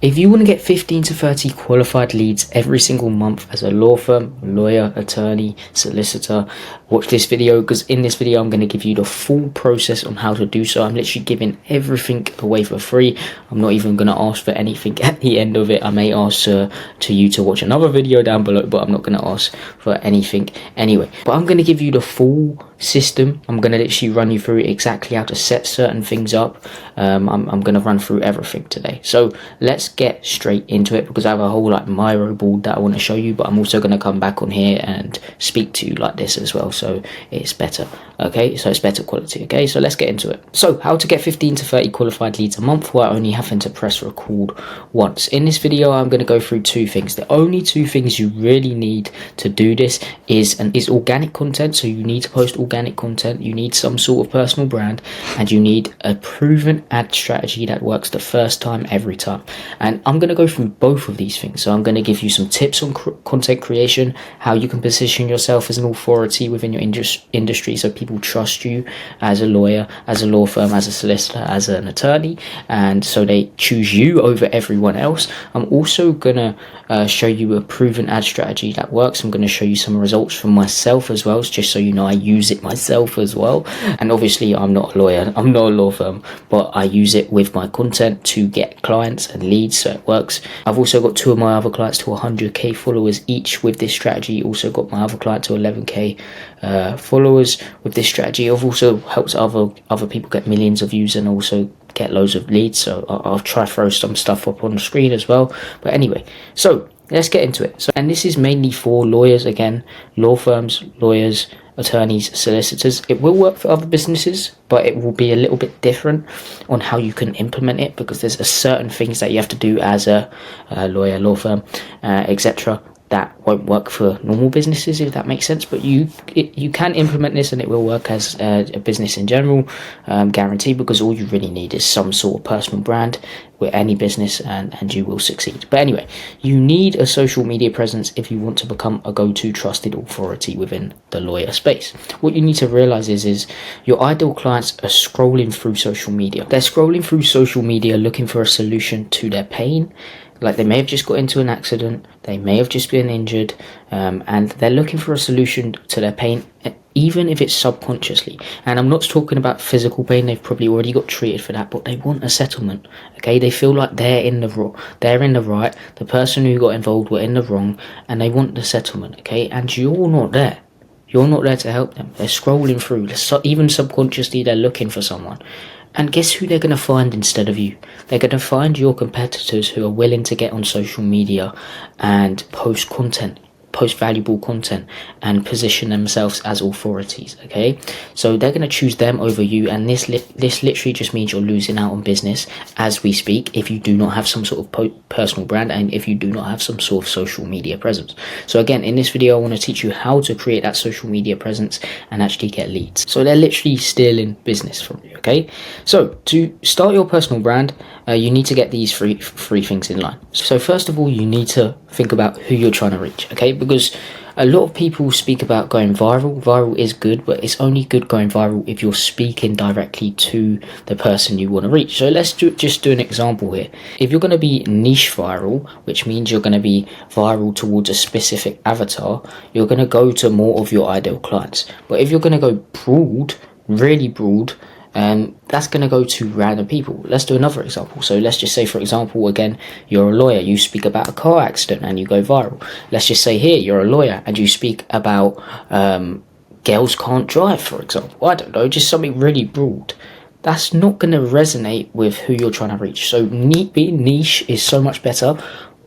If you want to get 15 to 30 qualified leads every single month as a law firm, lawyer, attorney, solicitor, watch this video, because in this video I'm going to give you the full process on how to do so. I'm literally giving everything away for free. I'm not even going to ask for anything at the end of it. I may ask to you to watch another video down below, but I'm not going to ask for anything anyway. But I'm going to give you the full system. I'm going to literally run you through exactly how to set certain things up. I'm going to run through everything today. So let's get straight into it, because I have a whole like Miro board that I want to show you, but I'm also going to come back on here and speak to you like this as well, so it's better. Okay, so it's better quality. Okay, so let's get into it. So how to get 15 to 30 qualified leads a month while only having to press record once. In this video I'm going to go through two things. The only two things you really need to do this is organic content. So you need to post organic content, you need some sort of personal brand, and you need a proven ad strategy that works the first time every time. And I'm going to go through both of these things. So I'm going to give you some tips on content creation, how you can position yourself as an authority within your industry so people trust you as a lawyer, as a law firm, as a solicitor, as an attorney, and so they choose you over everyone else. I'm also going to show you a proven ad strategy that works. I'm going to show you some results from myself as well, just so you know I use it myself as well. And obviously I'm not a lawyer, I'm not a law firm, but I use it with my content to get clients and leads, so it works. I've also got two of my other clients to 100k followers each with this strategy. Also got my other client to 11k followers with this strategy. I've also helped other people get millions of views and also get loads of leads, so I'll try to throw some stuff up on the screen as well. But anyway, so let's get into it. So, and this is mainly for lawyers, again, law firms, lawyers, attorneys, solicitors. It will work for other businesses, but it will be a little bit different on how you can implement it, because there's a certain things that you have to do as a lawyer, law firm, etc., that won't work for normal businesses, if that makes sense. But you can implement this and it will work as a business in general, guaranteed, because all you really need is some sort of personal brand with any business, and you will succeed. But anyway, you need a social media presence if you want to become a go-to trusted authority within the lawyer space. What you need to realize is your ideal clients are scrolling through social media. They're scrolling through social media looking for a solution to their pain. Like, they may have just got into an accident, they may have just been injured, and they're looking for a solution to their pain, even if it's subconsciously. And I'm not talking about physical pain, they've probably already got treated for that, but they want a settlement. Okay, they feel like they're in the right, the person who got involved were in the wrong, and they want the settlement. Okay, and you're not there. You're not there to help them. They're scrolling through, even subconsciously they're looking for someone. And guess who they're going to find instead of you? They're going to find your competitors who are willing to get on social media and post content, post valuable content, and position themselves as authorities. Okay, so they're going to choose them over you, and this literally just means you're losing out on business as we speak if you do not have some sort of personal brand, and if you do not have some sort of social media presence. So again, in this video I want to teach you how to create that social media presence and actually get leads. So they're literally stealing business from you. Okay, so to start your personal brand, you need to get these three things in line. So first of all, you need to think about who you're trying to reach. Okay, because a lot of people speak about going viral. Viral is good, but it's only good going viral if you're speaking directly to the person you want to reach. So let's just do an example here. If you're going to be niche viral, which means you're going to be viral towards a specific avatar, you're going to go to more of your ideal clients. But if you're going to go broad, really broad, that's going to go to random people. Let's do another example. So let's just say, for example, again, you're a lawyer, you speak about a car accident and you go viral. Let's just say here you're a lawyer and you speak about girls can't drive, for example. I don't know, just something really broad. That's not going to resonate with who you're trying to reach. So being niche is so much better,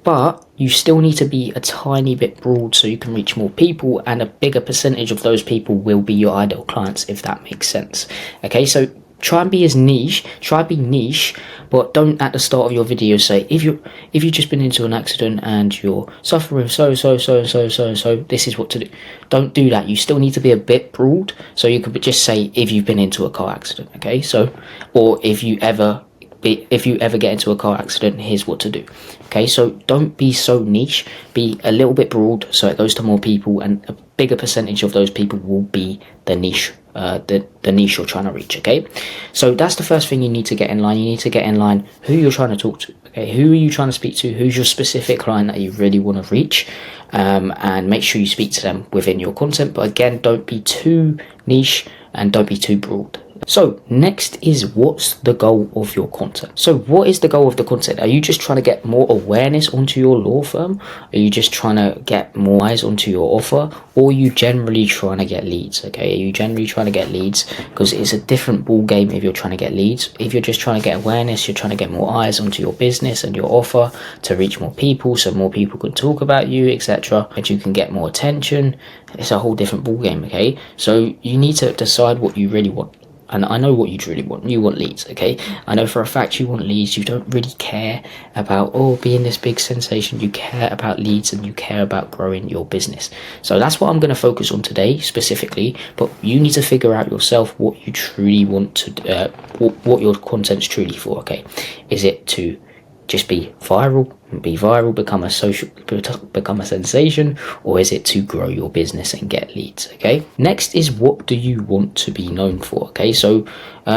but you still need to be a tiny bit broad so you can reach more people, and a bigger percentage of those people will be your ideal clients, if that makes sense. Okay, so try and be niche, but don't at the start of your video say, if you've just been into an accident and you're suffering so, this is what to do. Don't do that. You still need to be a bit broad, so you could just say, if you've been into a car accident. Okay, so, or if you ever get into a car accident, here's what to do. Okay, so don't be so niche, be a little bit broad so it goes to more people, and a bigger percentage of those people will be the niche the niche you're trying to reach. Okay, so that's the first thing you need to get in line. You need to get in line who you're trying to talk to. Okay, who are you trying to speak to? Who's your specific client that you really want to reach? And make sure you speak to them within your content. But again, don't be too niche and don't be too broad. So next is, what's the goal of your content? So what is the goal of the content? Are you just trying to get more awareness onto your law firm? Are you just trying to get more eyes onto your offer? Or are you generally trying to get leads? Okay, are you generally trying to get leads? Because it's a different ball game if you're trying to get leads. If you're just trying to get awareness, you're trying to get more eyes onto your business and your offer to reach more people, so more people can talk about you, etc. And you can get more attention. It's a whole different ball game. Okay, so you need to decide what you really want. And I know what you truly want. You want leads, okay? I know for a fact you want leads. You don't really care about, being this big sensation. You care about leads and you care about growing your business. So that's what I'm going to focus on today specifically. But you need to figure out yourself what you truly want to, what your content's truly for, okay? Is it to just be viral, become a sensation, or is it to grow your business and get leads? Okay, next is, what do you want to be known for? Okay, so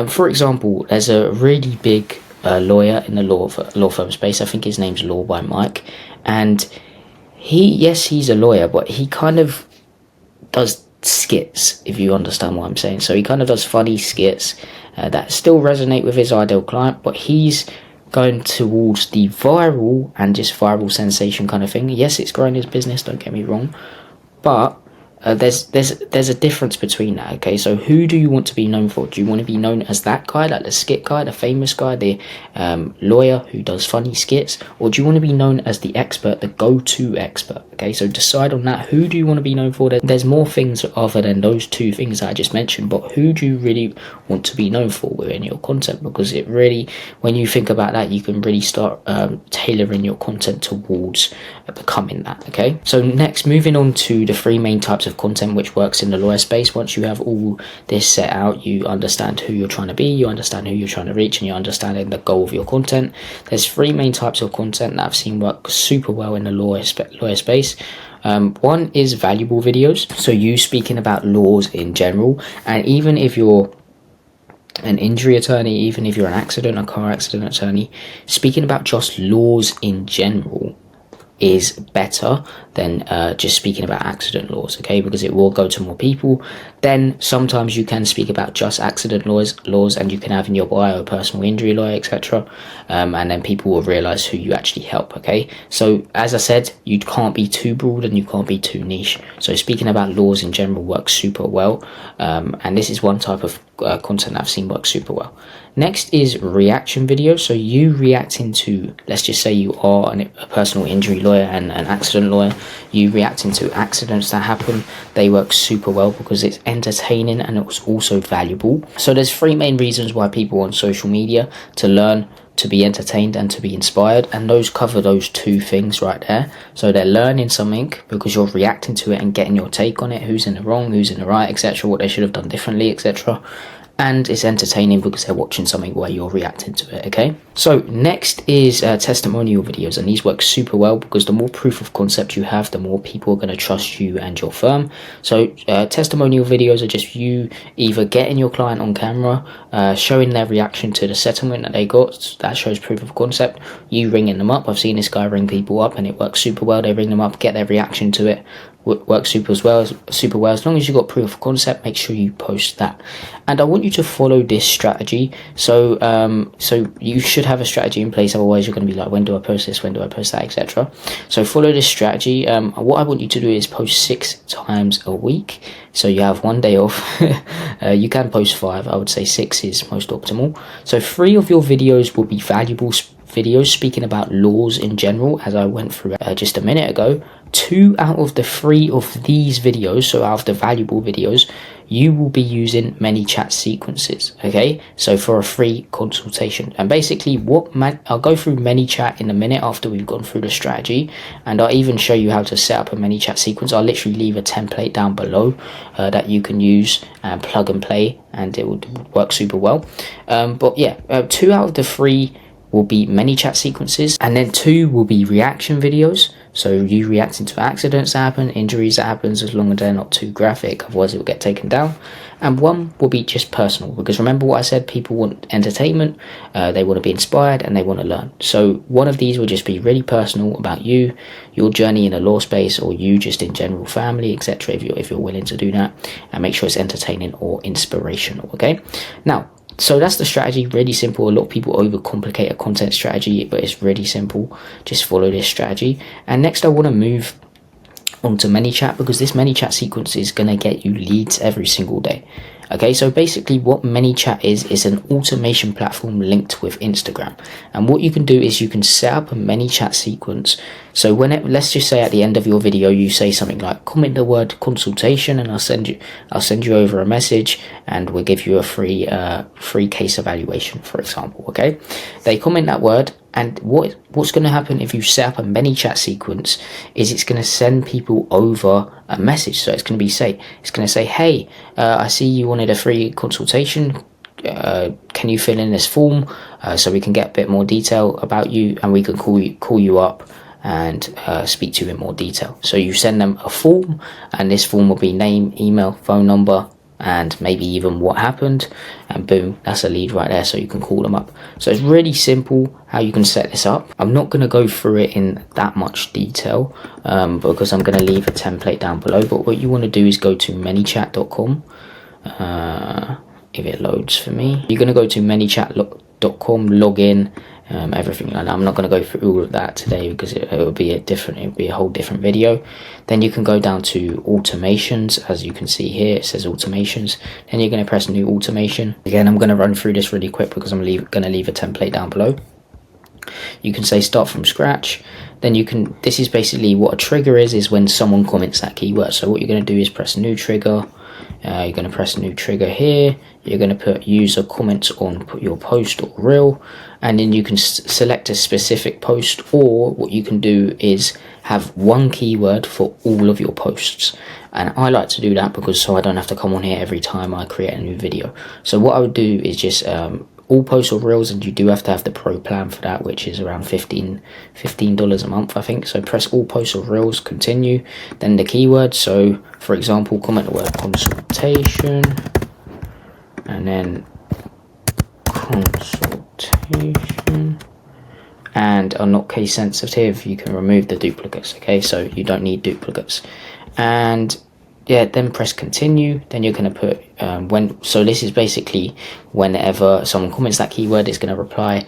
for example, there's a really big lawyer in the law firm space. I think his name's Law by Mike, and he's a lawyer, but he kind of does skits, if you understand what I'm saying. So he kind of does funny skits that still resonate with his ideal client, but he's going towards the viral and just viral sensation kind of thing. Yes, it's growing his business, don't get me wrong, but there's a difference between that. Okay, so who do you want to be known for? Do you want to be known as that guy, like the skit guy, the famous guy, the lawyer who does funny skits, or do you want to be known as the expert, the go-to expert? Okay, so decide on that. Who do you want to be known for? There's more things other than those two things that I just mentioned, but who do you really want to be known for within your content? Because it really, when you think about that, you can really start tailoring your content towards becoming that. Okay, so next, moving on to the three main types of content which works in the lawyer space. Once you have all this set out, you understand who you're trying to be, you understand who you're trying to reach, and you're understanding the goal of your content. There's three main types of content that I've seen work super well in the lawyer space. One is valuable videos, so you speaking about laws in general, and even if you're an injury attorney, even if you're a car accident attorney, speaking about just laws in general is better than just speaking about accident laws, okay, because it will go to more people. Then sometimes you can speak about just accident laws, and you can have in your bio a personal injury lawyer, etc., and then people will realize who you actually help. Okay, so as I said, you can't be too broad and you can't be too niche. So speaking about laws in general works super well, and this is one type of content I've seen work super well. Next is reaction videos. So you reacting to, let's just say you are a personal injury lawyer and an accident lawyer, you reacting to accidents that happen. They work super well because it's entertaining and it's also valuable. So there's three main reasons why people on social media: to learn, to be entertained, and to be inspired, and those cover those two things right there. So they're learning something because you're reacting to it and getting your take on it, who's in the wrong, who's in the right, etc., what they should have done differently, etc. And it's entertaining because they're watching something where you're reacting to it. Okay, so next is testimonial videos, and these work super well because the more proof of concept you have, the more people are going to trust you and your firm. So testimonial videos are just you either getting your client on camera, showing their reaction to the settlement that they got. That shows proof of concept. You ringing them up. I've seen this guy ring people up and it works super well. They ring them up, get their reaction to it, works super well. As long as you've got proof of concept, make sure you post that. And I want you to follow this strategy. So you should have a strategy in place, otherwise you're going to be like, when do I post this, when do I post that, etc. So follow this strategy. What I want you to do is post 6 times a week, so you have one day off. You can post 5. I would say 6 is most optimal. So 3 of your videos will be valuable videos speaking about laws in general, as I went through just a minute ago. 2 out of the 3 of these videos, so out of the valuable videos, you will be using ManyChat sequences. Okay, so for a free consultation. And basically I'll go through ManyChat in a minute after we've gone through the strategy, and I'll even show you how to set up a ManyChat sequence. I'll literally leave a template down below that you can use and plug and play, and it would work super well. But yeah, 2 out of the 3 will be ManyChat sequences, and then 2 will be reaction videos. So you reacting to accidents that happen, injuries that happens, as long as they're not too graphic, otherwise it will get taken down. and one will be just personal, because remember what I said, people want entertainment, they want to be inspired, and they want to learn. So one of these will just be really personal about you, your journey in the law space, or you just in general, family, etc., if you're willing to do that, and make sure it's entertaining or inspirational. Okay, now, so that's the strategy. Really simple. A lot of people overcomplicate a content strategy, but it's really simple. Just follow this strategy. And next I want to move onto ManyChat, because this ManyChat sequence is going to get you leads every single day. Okay, so basically what ManyChat is an automation platform linked with Instagram. And what you can do is you can set up a ManyChat sequence. So let's just say at the end of your video you say something like, comment the word consultation, and I'll send you over a message, and we'll give you a free case evaluation, for example. Okay, they comment that word, and what's going to happen if you set up a ManyChat sequence is it's going to send people over a message. So it's going to say, hey, I see you wanted a free consultation. Can you fill in this form so we can get a bit more detail about you, and we can call you up and speak to you in more detail. So you send them a form, and this form will be name, email, phone number, and maybe even what happened, and boom, that's a lead right there, so you can call them up. So it's really simple how you can set this up. I'm not going to go through it in that much detail because I'm going to leave a template down below, but what you want to do is go to manychat.com. If it loads for me, you're going to go to manychat.com, log in, everything like that. I'm not going to go through all of that today because it would be a whole different video. Then you can go down to automations. As you can see here, it says automations. Then you're going to press new automation. Again, I'm going to run through this really quick because I'm going to leave a template down below. You can say start from scratch. Then you can, this is basically what a trigger is when someone comments that keyword. So what you're going to do is press new trigger. You're going to press new trigger here. You're going to put user comments on your post or reel, and then you can select a specific post, or what you can do is have one keyword for all of your posts. And I like to do that because so I don't have to come on here every time I create a new video. So what I would do is just all posts or reels, and you do have to have the pro plan for that, which is around $15 a month, I think. So press all posts or reels, continue, then the keyword. So for example, comment the word consultation, and then consultation, and are not case sensitive. You can remove the duplicates. Okay, so you don't need duplicates. And yeah, then press continue. Then you're going to put so this is basically whenever someone comments that keyword, it's going to reply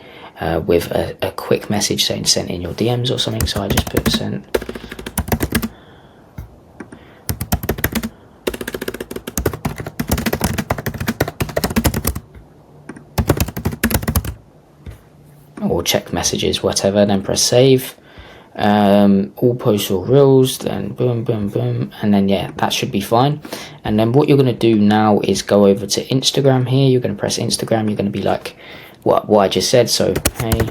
with a quick message saying sent in your DMs or something. So I just put sent. Or check messages, whatever. Then press save. All posts or reels, then boom, boom, boom, and then yeah, that should be fine. And then what you're going to do now is go over to Instagram here. You're going to press Instagram. You're going to be like what I just said. So hey,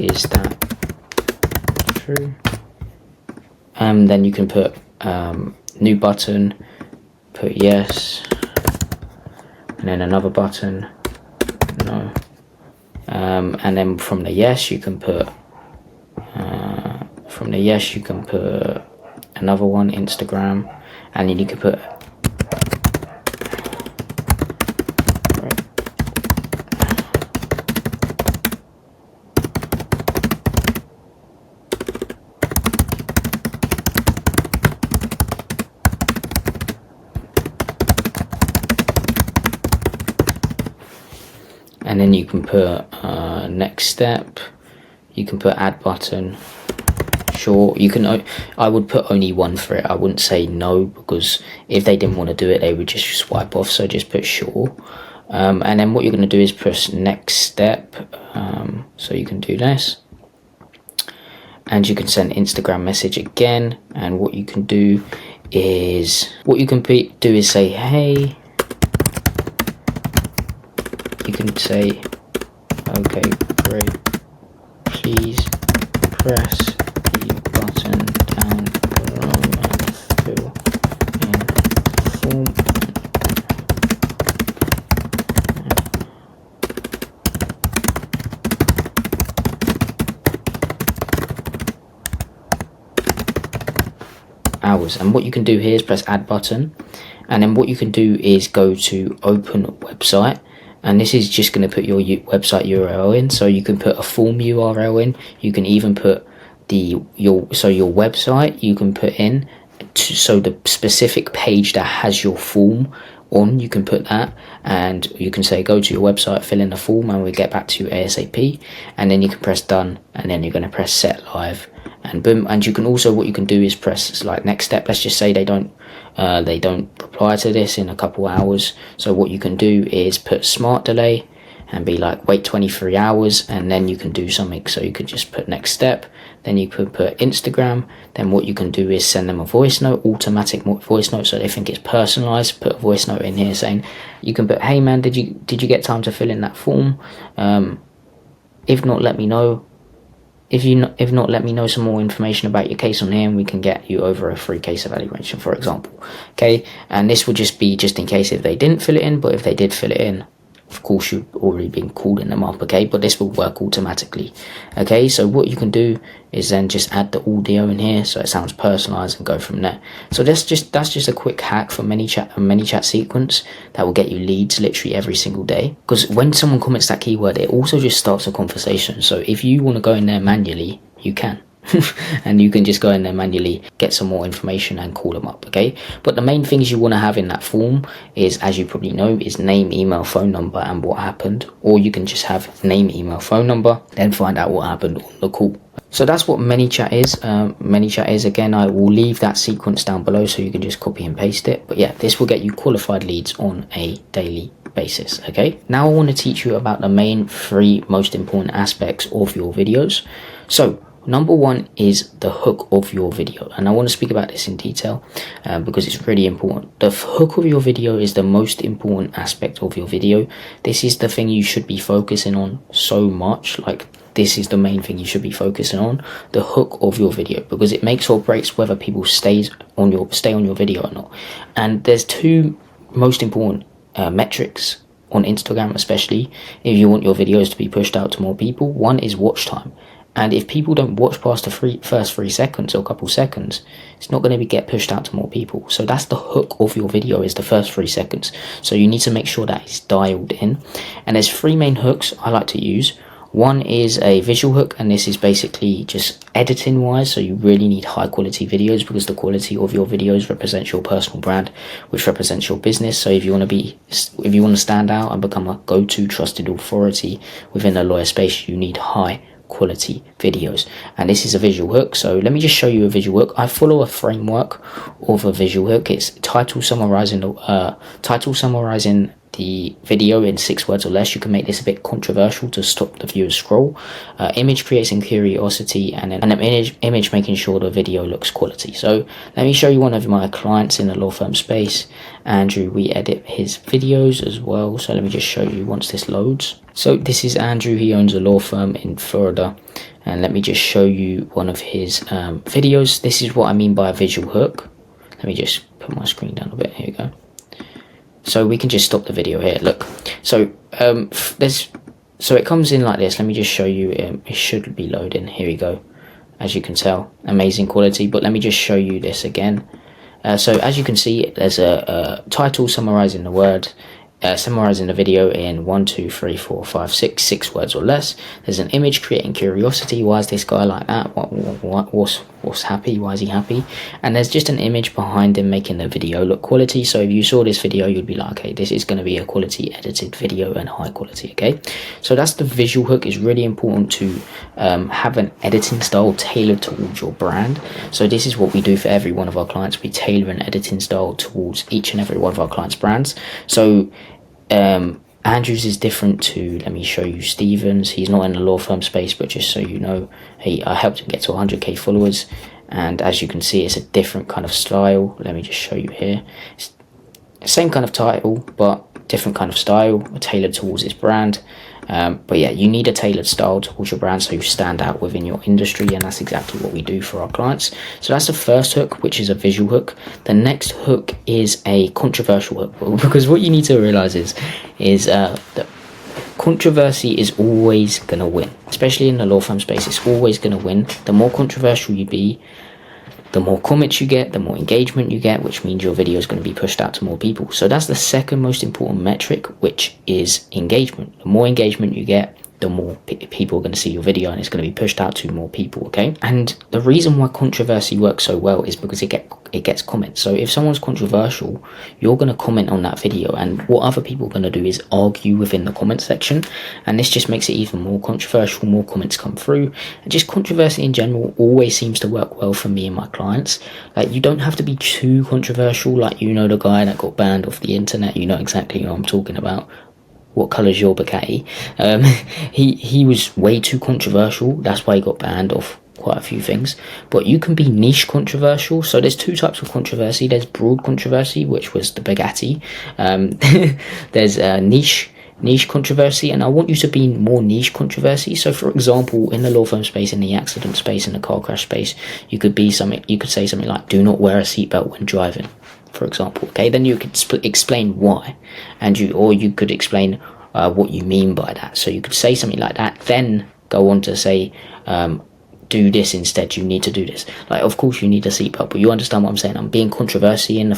is that true? Then you can put new button, put yes, and then another button, no, and then from the yes you can put another one, Instagram, and then you can put and then you can put next step, you can put add button, sure. You can, I would put only one for it. I wouldn't say no, because if they didn't want to do it they would just swipe off. So just put sure. And then what you're going to do is press next step. So you can do this, and you can send Instagram message again. And what you can do is say hey. You can say, okay, great, please press the button down below and fill in form. hours. And what you can do here is press add button, and then what you can do is go to open website, and this is just going to put your website URL in. So you can put a form URL in, you can even put your website you can put in, so the specific page that has your form on, you can put that, and you can say go to your website, fill in the form, and we'll get back to you ASAP. And then you can press done, and then you're going to press set live, and boom. And you can also, what you can do is press like next step. Let's just say they don't reply to this in a couple hours, so what you can do is put smart delay and be like wait 23 hours, and then you can do something. So you could just put next step, then you could put Instagram. Then what you can do is send them a voice note, automatic voice note, so they think it's personalized. Put a voice note in here saying, you can put, hey man, did you get time to fill in that form? If not, let me know. If not, let me know some more information about your case on here, and we can get you over a free case evaluation, for example. Okay, and this will just be just in case if they didn't fill it in, but if they did fill it in, of course you've already been calling them up. Okay, but this will work automatically. Okay, so what you can do is then just add the audio in here so it sounds personalized, and go from there. So that's just a quick hack for ManyChat sequence that will get you leads literally every single day, because when someone comments that keyword, it also just starts a conversation. So if you want to go in there manually, you can. And you can just go in there manually, get some more information, and call them up. Okay, but the main things you want to have in that form is, as you probably know, is name, email, phone number, and what happened. Or you can just have name, email, phone number, then find out what happened on the call. So that's what ManyChat is. ManyChat is, again, I will leave that sequence down below so you can just copy and paste it. But yeah, this will get you qualified leads on a daily basis. Okay, now I want to teach you about the main 3 most important aspects of your videos. So number 1 is the hook of your video, and I want to speak about this in detail because it's really important. The hook of your video is the most important aspect of your video. This is the thing you should be focusing on so much. Like, this is the main thing you should be focusing on, the hook of your video, because it makes or breaks whether people stay on your video or not. And there's 2 most important metrics on Instagram, especially if you want your videos to be pushed out to more people. One is watch time. And if people don't watch past the first 3 seconds or a couple seconds, it's not going to get pushed out to more people. So that's the hook of your video, is the first 3 seconds. So you need to make sure that it's dialed in. And there's 3 main hooks I like to use. One is a visual hook, and this is basically just editing wise. So you really need high quality videos, because the quality of your videos represents your personal brand, which represents your business. So if you want to stand out and become a go-to trusted authority within the lawyer space, you need high quality videos, and this is a visual hook. So let me just show you a visual hook. I follow a framework of a visual hook. It's title summarizing the video in 6 words or less. You can make this a bit controversial to stop the viewers scroll. Image creating curiosity, and then an image making sure the video looks quality. So let me show you one of my clients in the law firm space. Andrew, we edit his videos as well, so let me just show you once this loads. So this is Andrew. He owns a law firm in Florida, and let me just show you one of his videos. This is what I mean by a visual hook. Let me just put my screen down a bit. Here we go. So we can just stop the video here. Look, so so it comes in like this. Let me just show you. It should be loading. Here we go. As you can tell, amazing quality. But let me just show you this again. So as you can see, there's a title summarizing the word, summarizing the video in 1, 2, 3, 4, 5, 6 words or less. There's an image creating curiosity. Why is this guy like that? What's happy? Why is he happy? And there's just an image behind him making the video look quality. So if you saw this video, you'd be like, okay, this is going to be a quality edited video and high quality. Okay, so that's the visual hook. Is really important to have an editing style tailored towards your brand. So this is what we do for every one of our clients. We tailor an editing style towards each and every one of our clients' brands. So Andrews is different to, let me show you, Stevens. He's not in the law firm space, but just so you know, I helped him get to 100k followers, and as you can see, it's a different kind of style. Let me just show you here. It's the same kind of title, but different kind of style, tailored towards his brand. But yeah, you need a tailored style towards your brand so you stand out within your industry, and that's exactly what we do for our clients. So that's the first hook, which is a visual hook. The next hook is a controversial hook, because what you need to realize is that controversy is always going to win, especially in the law firm space. It's always going to win. The more controversial you be, The more comments you get, the more engagement you get, which means your video is going to be pushed out to more people. So that's the second most important metric, which is engagement. The more engagement you get, the more people are going to see your video, and it's going to be pushed out to more people, okay? And the reason why controversy works so well is because it gets comments. So if someone's controversial, you're going to comment on that video, and what other people are going to do is argue within the comment section, and this just makes it even more controversial. More comments come through, and just controversy in general always seems to work well for me and my clients. Like, you don't have to be too controversial. Like, you know, the guy that got banned off the internet, you know exactly who I'm talking about. What colour's your bouquet? He was way too controversial. That's why he got banned off quite a few things. But you can be niche controversial. So there's two types of controversy. There's broad controversy, which was the Bugatti. There's niche controversy, and I want you to be more niche controversy. So for example, in the law firm space, in the accident space, in the car crash space, you could say something like, do not wear a seatbelt when driving, for example. Okay, then you could explain why, or you could explain what you mean by that. So you could say something like that, then go on to say, do this instead, you need to do this. Like, of course you need a seatbelt, but you understand what I'm saying. I'm being controversial in the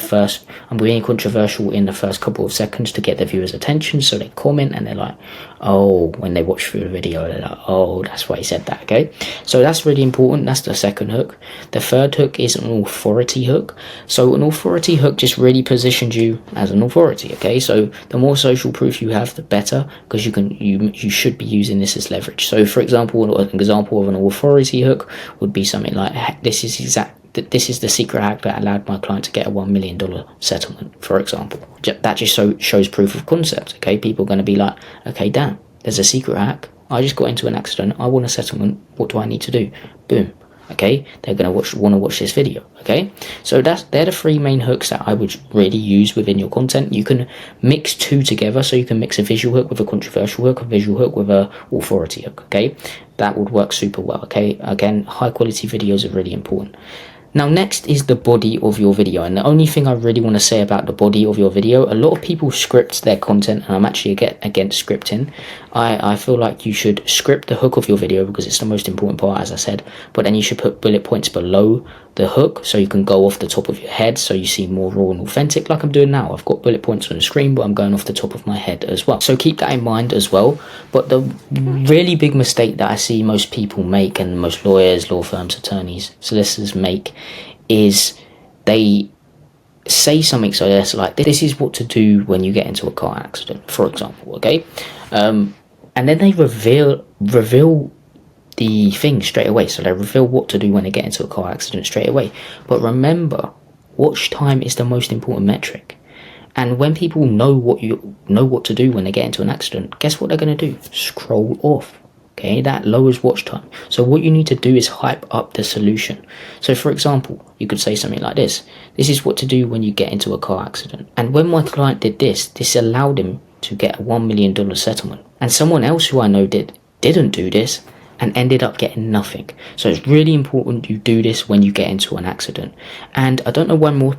first couple of seconds to get the viewers' attention, so they comment and they're like, oh, when they watch through the video, they're like, oh, that's why he said that, okay? So that's really important. That's the second hook. The third hook is an authority hook. So an authority hook just really positions you as an authority, okay? So the more social proof you have, the better, because you should be using this as leverage. So for example, an example of an authority hook would be something like, this is the secret hack that allowed my client to get a $1 million settlement, for example. That just shows proof of concept, okay? People are going to be like, okay, damn, there's a secret hack. I just got into an accident. I want a settlement. What do I need to do? Boom. Okay, they're going to want to watch this video. Okay, so they're the three main hooks that I would really use within your content. You can mix two together, so you can mix a visual hook with a controversial hook, a visual hook with a authority hook. Okay, that would work super well. Okay, again, high quality videos are really important. Now next is the body of your video, and the only thing I really want to say about the body of your video, a lot of people script their content, and I'm actually against scripting. I feel like you should script the hook of your video because it's the most important part, as I said, but then you should put bullet points below the hook so you can go off the top of your head, so you see more raw and authentic, like I'm doing now. I've got bullet points on the screen, but I'm going off the top of my head as well. So keep that in mind as well. But the really big mistake that I see most people make, and most lawyers, law firms, attorneys, solicitors make, is they say something so that's like, this is what to do when you get into a car accident, for example, okay? And then they reveal the thing straight away. So they reveal what to do when they get into a car accident straight away. But remember, watch time is the most important metric. And when people know what to do when they get into an accident, guess what they're going to do? Scroll off. Okay, that lowers watch time. So what you need to do is hype up the solution. So for example, you could say something like this. This is what to do when you get into a car accident. And when my client did this allowed him to get a $1 million settlement. And someone else who I know didn't do this and ended up getting nothing. So it's really important you do this when you get into an accident. And I don't know why more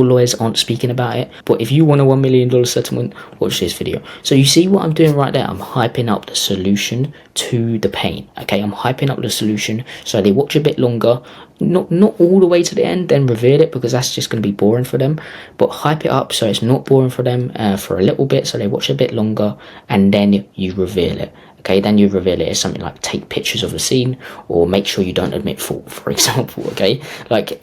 lawyers aren't speaking about it, but if you want a $1 million settlement, watch this video. So you see what I'm doing right there? I'm hyping up the solution to the pain. Okay, I'm hyping up the solution so they watch a bit longer, not all the way to the end, then reveal it, because that's just going to be boring for them, but hype it up so it's not boring for them for a little bit, so they watch a bit longer, and then you reveal it. Okay, then you reveal it as something like take pictures of the scene, or make sure you don't admit fault, for example. Okay, like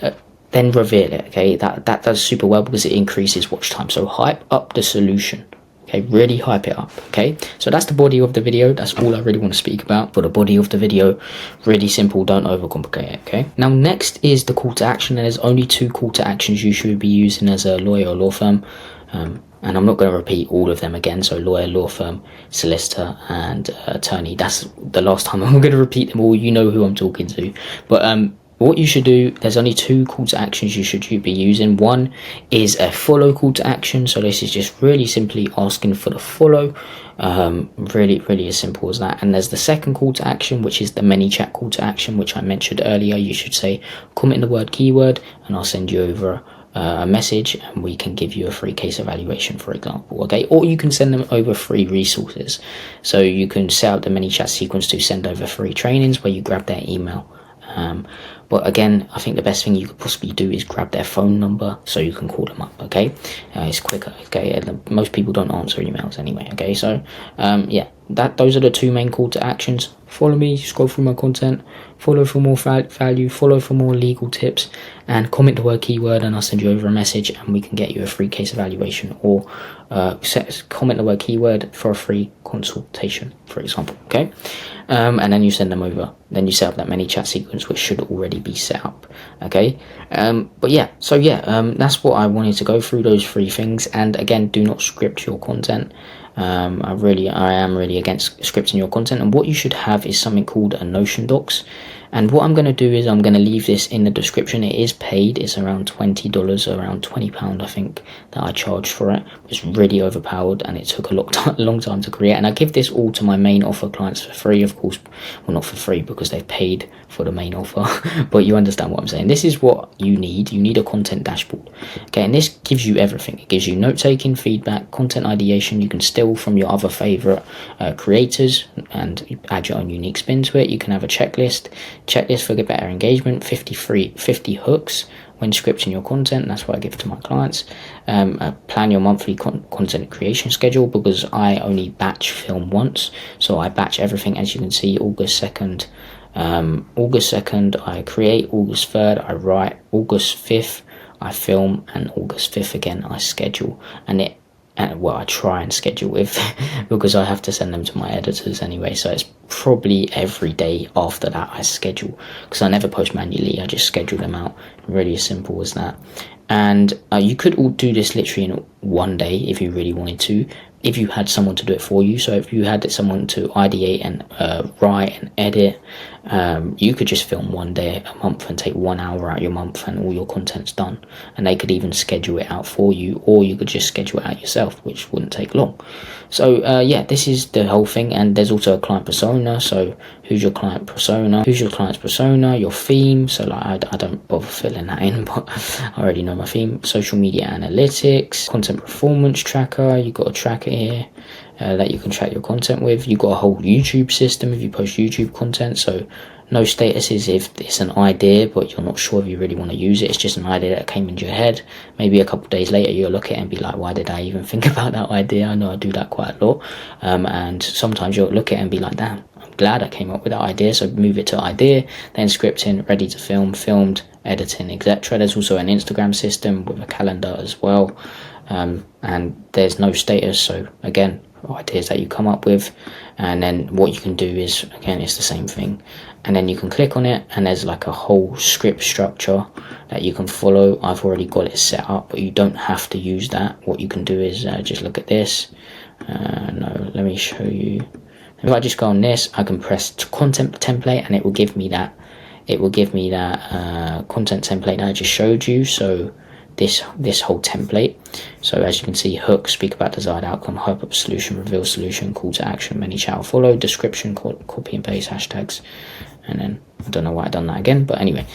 then reveal it. Okay, that does super well because it increases watch time. So hype up the solution. Okay, really hype it up. Okay, so that's the body of the video. That's all I really want to speak about for the body of the video. Really simple, don't overcomplicate it. Okay, now next is the call to action, and there's only 2 call to actions you should be using as a lawyer or law firm. And I'm not going to repeat all of them again. So lawyer, law firm, solicitor, and attorney. That's the last time I'm going to repeat them all. You know who I'm talking to. But what you should do, there's only 2 call to actions you should be using. One is a follow call to action. So this is just really simply asking for the follow. Really as simple as that. And there's the second call to action, which is the ManyChat call to action, which I mentioned earlier. You should say, comment in the word keyword, and I'll send you over a message, and we can give you a free case evaluation, for example. Okay, or you can send them over free resources. So you can set up the ManyChat sequence to send over free trainings where you grab their email. But again, I think the best thing you could possibly do is grab their phone number so you can call them up, okay? It's quicker, okay? Most people don't answer emails anyway, okay? So yeah, those are the two main call to actions. Follow me, scroll through my content, follow for more value, follow for more legal tips, and comment the word keyword and I'll send you over a message and we can get you a free case evaluation, or comment the word keyword for a free consultation, for example, okay? And then you send them over. Then you set up that ManyChat sequence, which should already be set up, okay? But yeah, so yeah, that's what I wanted to go through, those 3 things. And again, do not script your content. I am really against scripting your content, and what you should have is something called a Notion docs. And what I'm going to do is I'm going to leave this in the description. It is paid. It's around $20, around £20 I think that I charged for it. It's really overpowered and it took a long time to create, and I give this all to my main offer clients for free, of course. Well, not for free because they've paid for the main offer, but you understand what I'm saying. This is what you need a content dashboard, okay? And this gives you everything. It gives you note-taking, feedback, content ideation. You can steal from your other favorite creators and add your own unique spin to it. You can have a checklist for better engagement, 50 hooks when scripting your content. That's what I give to my clients. Plan your monthly content creation schedule, because I only batch film once, so I batch everything. As you can see, August 2nd I create, August 3rd I write, August 5th I film, and August 5th again I schedule. Well, I try and schedule with because I have to send them to my editors anyway, so it's probably every day after that I schedule, because I never post manually. I just schedule them out. Really as simple as that. And you could all do this literally in one day if you really wanted to, if you had someone to do it for you. So if you had someone to ideate and write and edit, you could just film one day a month and take 1 hour out your month and all your content's done. And they could even schedule it out for you, or you could just schedule it out yourself, which wouldn't take long. So yeah, this is the whole thing. And there's also a client persona. So who's your client persona? Who's your client's persona? Your theme. So like I don't bother filling that in, but I already know my theme. Social media analytics, content performance tracker. You got a tracker here that you can track your content with. You got a whole YouTube system if you post YouTube content. So no statuses if it's an idea but you're not sure if you really want to use it. It's just an idea that came into your head. Maybe a couple of days later you'll look at it and be like, why did I even think about that idea? I know I do that quite a lot. And sometimes you'll look at it and be like, damn, I'm glad I came up with that idea. So move it to idea, then scripting, ready to film, filmed, editing, etc. There's also an Instagram system with a calendar as well. And there's no status, so again, ideas that you come up with, and then what you can do is, again, it's the same thing, and then you can click on it and there's like a whole script structure that you can follow. I've already got it set up, but you don't have to use that. What you can do is just look at this. No, let me show you. If I just go on this, I can press content template and it will give me that content template that I just showed you. So this whole template. So as you can see, hook, speak about desired outcome, hype up solution, reveal solution, call to action, ManyChat follow, description, copy and paste, hashtags, and then I don't know why I've done that again, but anyway,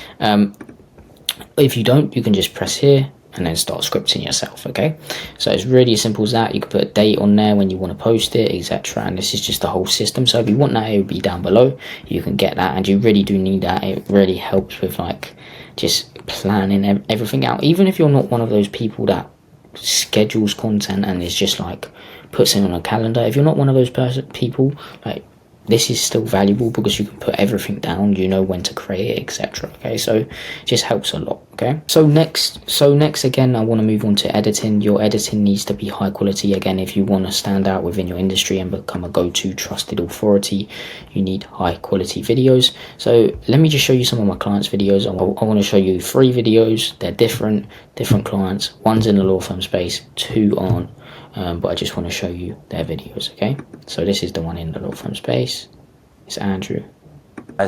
if you don't, you can just press here and then start scripting yourself, okay? So it's really as simple as that. You can put a date on there when you want to post it, etc. And this is just the whole system. So if you want that, it will be down below. You can get that, and you really do need that. It really helps with like just planning everything out. Even if you're not one of those people that schedules content and is just like puts it on a calendar, if you're not one of those people, like, this is still valuable because you can put everything down, you know when to create it, etc. Okay, so it just helps a lot. Okay, so next again, I want to move on to editing. Your editing needs to be high quality. Again, if you want to stand out within your industry and become a go-to trusted authority, you need high quality videos. So let me just show you some of my clients' videos. I want to show you 3 videos. They're different clients. One's in the law firm space, 2 aren't. But I just want to show you their videos, okay? So this is the one in the law firm space. It's Andrew.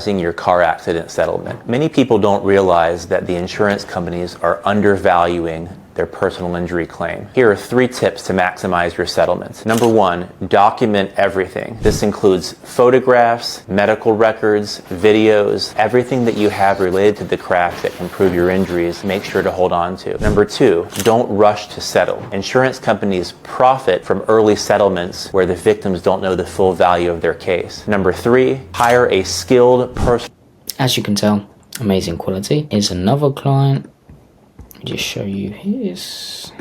Your car accident settlement. Many people don't realize that the insurance companies are undervaluing their personal injury claim. Here are 3 tips to maximize your settlements. Number 1, document everything. This includes photographs, medical records, videos, everything that you have related to the crash that can prove your injuries. Make sure to hold on to. Number 2, don't rush to settle. Insurance companies profit from early settlements where the victims don't know the full value of their case. Number 3, hire a skilled person. As you can tell, Amazing quality. Here's another client. Just show you his.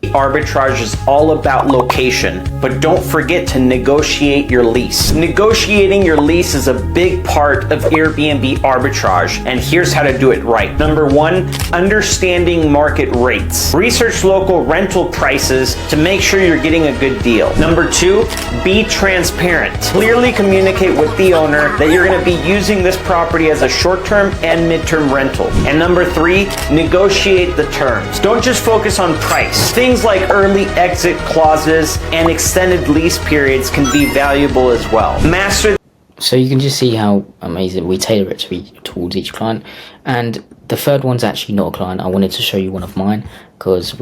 Arbitrage is all about location, but don't forget to negotiate your lease. Negotiating your lease is a big part of Airbnb arbitrage, and here's how to do it right. Number one, understanding market rates. Research local rental prices to make sure you're getting a good deal. Number two, be transparent. Clearly communicate with the owner that you're going to be using this property as a short-term and mid-term rental. And number three, negotiate the terms. Don't just focus on price. Things like early exit clauses and extended lease periods can be valuable as well. Master. So you can just see how amazing we tailor it towards each client. And the third one's actually not a client. I wanted to show you one of mine because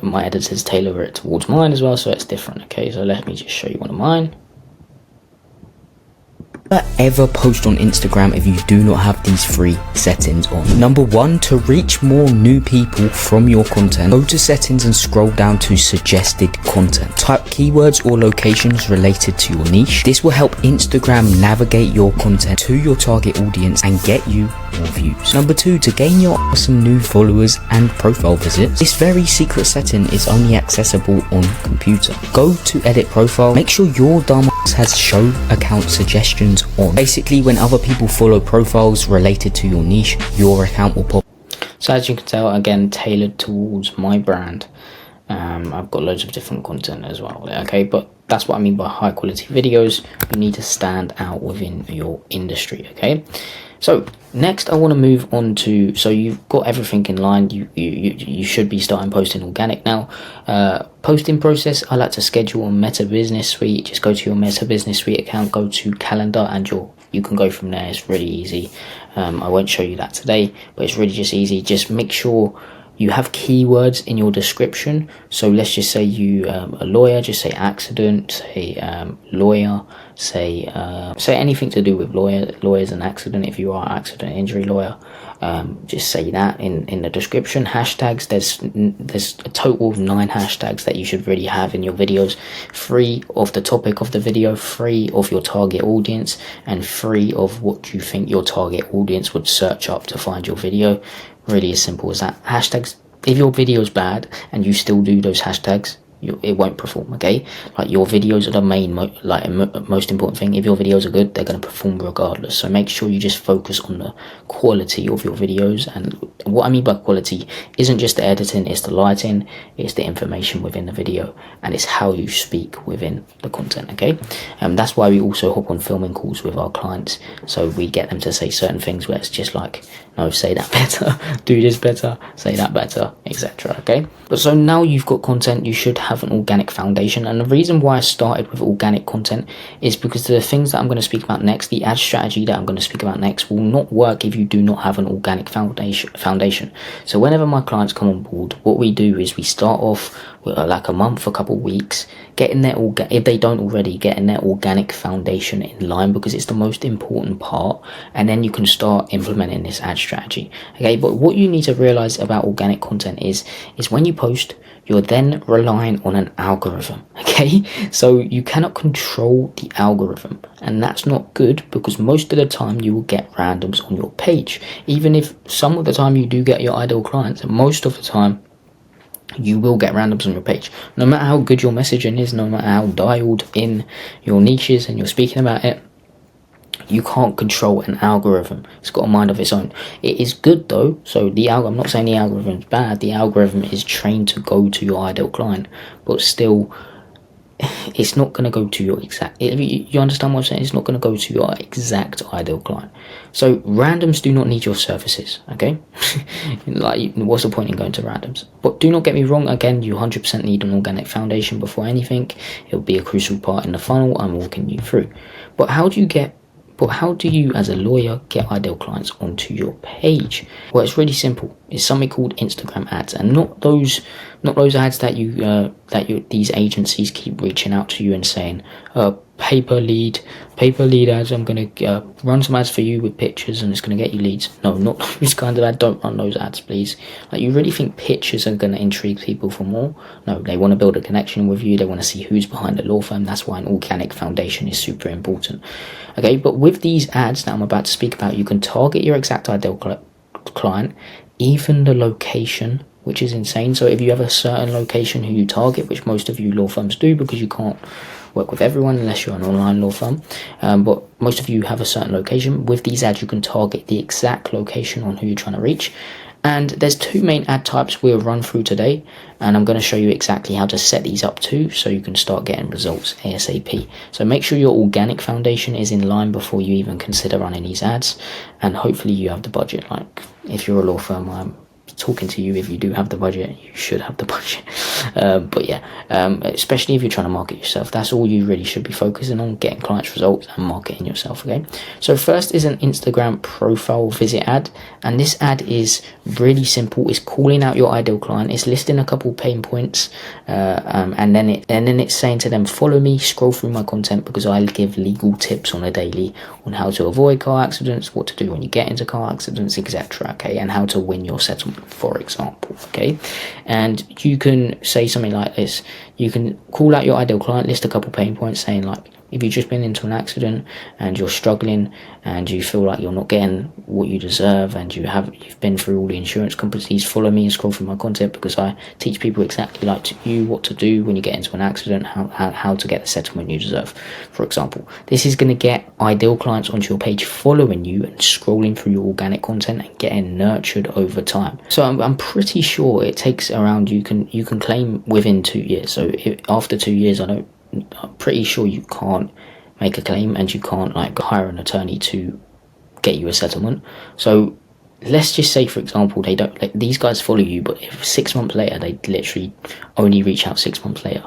my editors tailor it towards mine as well, so it's different. Okay, so let me just show you one of mine. Ever post on Instagram if you do not have these 3 settings on. Number 1, to reach more new people from your content, go to settings and scroll down to suggested content. Type keywords or locations related to your niche. This will help Instagram navigate your content to your target audience and get you more views. Number 2, to gain your awesome new followers and profile visits. This very secret setting is only accessible on computer. Go to edit profile, make sure your dumbass has show account suggestions on. Basically, when other people follow profiles related to your niche, your account will pop. So as you can tell, again, tailored towards my brand. I've got loads of different content as well, okay, but that's what I mean by high quality videos. You need to stand out within your industry, okay? So next I want to move on to, so you've got everything in line. You should be starting posting organic now. Posting process, I like to schedule on Meta Business Suite. Just go to your Meta Business Suite account, go to calendar, and you can go from there. It's really easy. I won't show you that today, but it's really just easy. Just make sure you have keywords in your description. So let's just say you a lawyer, just say accident, say lawyer, say anything to do with lawyers and accident. If you are an accident injury lawyer, just say that in the description. Hashtags, there's a total of 9 hashtags that you should really have in your videos. 3 of the topic of the video, 3 of your target audience, and 3 of what you think your target audience would search up to find your video. Really as simple as that. Hashtags, if your video is bad and you still do those hashtags, it won't perform, okay? Like, your videos are the main most important thing. If your videos are good, they're going to perform regardless. So make sure you just focus on the quality of your videos. And what I mean by quality isn't just the editing, it's the lighting, it's the information within the video, and it's how you speak within the content, okay? That's why we also hop on filming calls with our clients, so we get them to say certain things where it's just like, no, say that better, do this better, say that better, etc. Okay, but so now you've got content, you should have an organic foundation. And the reason why I started with organic content is because the things that I'm going to speak about next, the ad strategy that I'm going to speak about next, will not work if you do not have an organic foundation. So whenever my clients come on board, what we do is we start off with like a month, a couple of weeks, getting their if they don't already, getting their organic foundation in line, because it's the most important part, and then you can start implementing this ad strategy, okay? But what you need to realize about organic content is when you post, you're then relying on an algorithm, okay? So you cannot control the algorithm, and that's not good, because most of the time you will get randoms on your page. Even if some of the time you do get your ideal clients, and most of the time you will get randoms on your page. No matter how good your messaging is, no matter how dialed in your niche is and you're speaking about it, you can't control an algorithm. It's got a mind of its own. It is good though, so I'm not saying the algorithm is bad. The algorithm is trained to go to your ideal client, but still, it's not going to go to your exact, you understand what I'm saying? It's not going to go to your exact ideal client. So randoms do not need your services, okay? Like, what's the point in going to randoms? But do not get me wrong, again, you 100% need an organic foundation before anything. It'll be a crucial part in the funnel I'm walking you through. But how do you as a lawyer get ideal clients onto your page? Well, it's really simple. It's something called Instagram ads, and not those ads that these agencies keep reaching out to you and saying, pay per lead ads. I'm going to run some ads for you with pictures, and it's going to get you leads. No, not those kind of ads. Don't run those ads, please. Like, you really think pictures are going to intrigue people for more? No, they want to build a connection with you. They want to see who's behind the law firm. That's why an organic foundation is super important. Okay, but with these ads that I'm about to speak about, you can target your exact ideal client, even the location, which is insane. So if you have a certain location who you target, which most of you law firms do, because you can't work with everyone unless you're an online law firm, but most of you have a certain location. With these ads, you can target the exact location on who you're trying to reach. And there's two main ad types we'll run through today, and I'm going to show you exactly how to set these up too, so you can start getting results ASAP. So make sure your organic foundation is in line before you even consider running these ads, and hopefully you have the budget. Like, if you're a law firm, I'm talking to you. If you do have the budget, you should have the budget. But yeah, especially if you're trying to market yourself, that's all you really should be focusing on: getting clients results and marketing yourself. Okay, so first is an Instagram profile visit ad, and this ad is really simple. It's calling out your ideal client. It's listing a couple pain points, and then it's saying to them, follow me, scroll through my content, because I give legal tips on a daily on how to avoid car accidents, what to do when you get into car accidents, etc. Okay, and how to win your settlement, for example. Okay, and you can say something like this. You can call out your ideal client, list a couple pain points, saying like, if you've just been into an accident and you're struggling and you feel like you're not getting what you deserve, and you've been through all the insurance companies, follow me and scroll through my content, because I teach people exactly like you what to do when you get into an accident, how to get the settlement you deserve, for example. This is going to get ideal clients onto your page, following you and scrolling through your organic content and getting nurtured over time. So I'm pretty sure it takes around, you can claim within 2 years. So after 2 years, I'm pretty sure you can't make a claim, and you can't like hire an attorney to get you a settlement. So let's just say, for example, they don't, like, these guys follow you, but if 6 months later they literally only reach out 6 months later,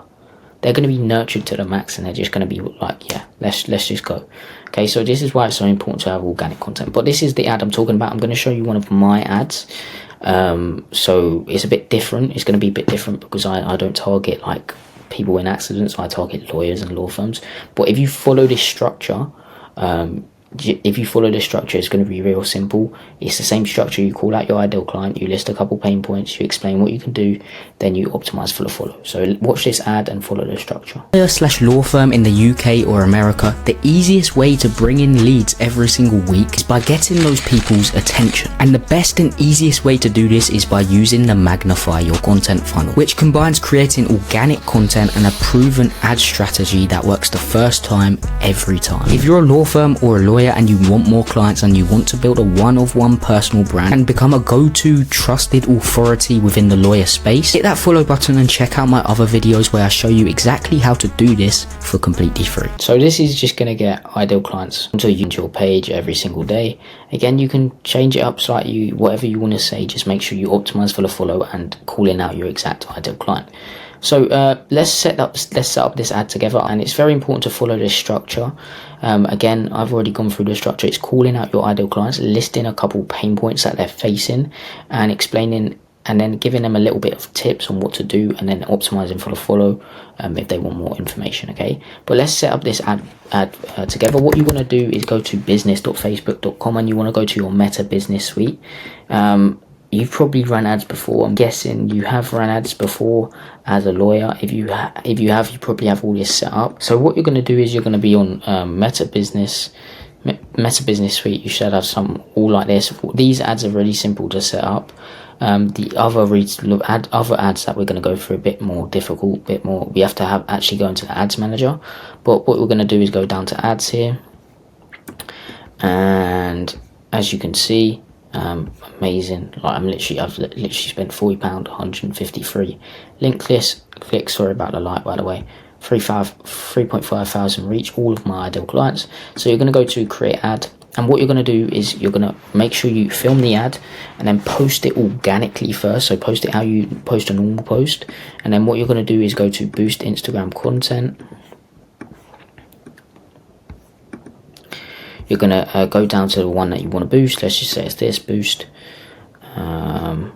they're going to be nurtured to the max, and they're just going to be like, yeah, let's just go. Okay, so this is why it's so important to have organic content. But this is the ad I'm talking about. I'm going to show you one of my ads. So it's a bit different. It's going to be a bit different because I don't target like people in accidents. I target lawyers and law firms. But if you follow this structure, it's going to be real simple. It's the same structure. You call out your ideal client, you list a couple pain points, you explain what you can do, then you optimize for the follow. So watch this ad and follow the structure. Law firm in the UK or America, the easiest way to bring in leads every single week is by getting those people's attention. And the best and easiest way to do this is by using the Magnify Your Content funnel, which combines creating organic content and a proven ad strategy that works the first time every time. If you're a law firm or a lawyer and you want more clients and you want to build a one-of-one personal brand and become a go-to trusted authority within the lawyer space, hit that follow button and check out my other videos where I show you exactly how to do this for completely free. So this is just going to get ideal clients onto your page every single day. Again, you can change it up slightly, whatever you want to say. Just make sure you optimize for the follow and calling out your exact ideal client. So let's set up this ad together, and it's very important to follow this structure. Again, I've already gone through the structure. It's calling out your ideal clients, listing a couple pain points that they're facing, and explaining, and then giving them a little bit of tips on what to do, and then optimizing for the follow if they want more information. Okay, but let's set up this ad together. What you want to do is go to business.facebook.com, and you want to go to your Meta Business Suite. You've probably run ads before. I'm guessing you have run ads before as a lawyer. If you have, you probably have all this set up. So what you're going to do is you're going to be on Meta Business Suite. You should have some all like this. These ads are really simple to set up. The other ads that we're going to go through a bit more difficult, we have to actually go into the ads manager. But what we're going to do is go down to ads here, and as you can see, amazing. Like I've literally spent £40, 153 link clicks. Sorry about the light, by the way. 3.5 thousand reach, all of my ideal clients. So you're going to go to create ad, and what you're going to do is you're going to make sure you film the ad and then post it organically first. So post it how you post a normal post, and then what you're going to do is go to boost Instagram content. You're going to go down to the one that you want to boost. Let's just say it's this, boost. Go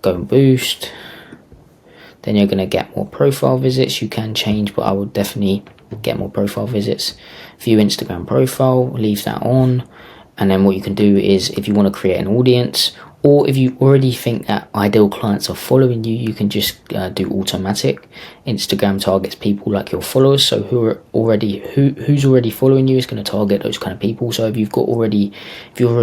and boost. Then you're going to get more profile visits. You can change, but I would definitely get more profile visits. View Instagram profile, leave that on. And then what you can do is, if you want to create an audience, or if you already think that ideal clients are following you, you can just do automatic. Instagram targets people like your followers, so who's already following you is going to target those kind of people. So if you've already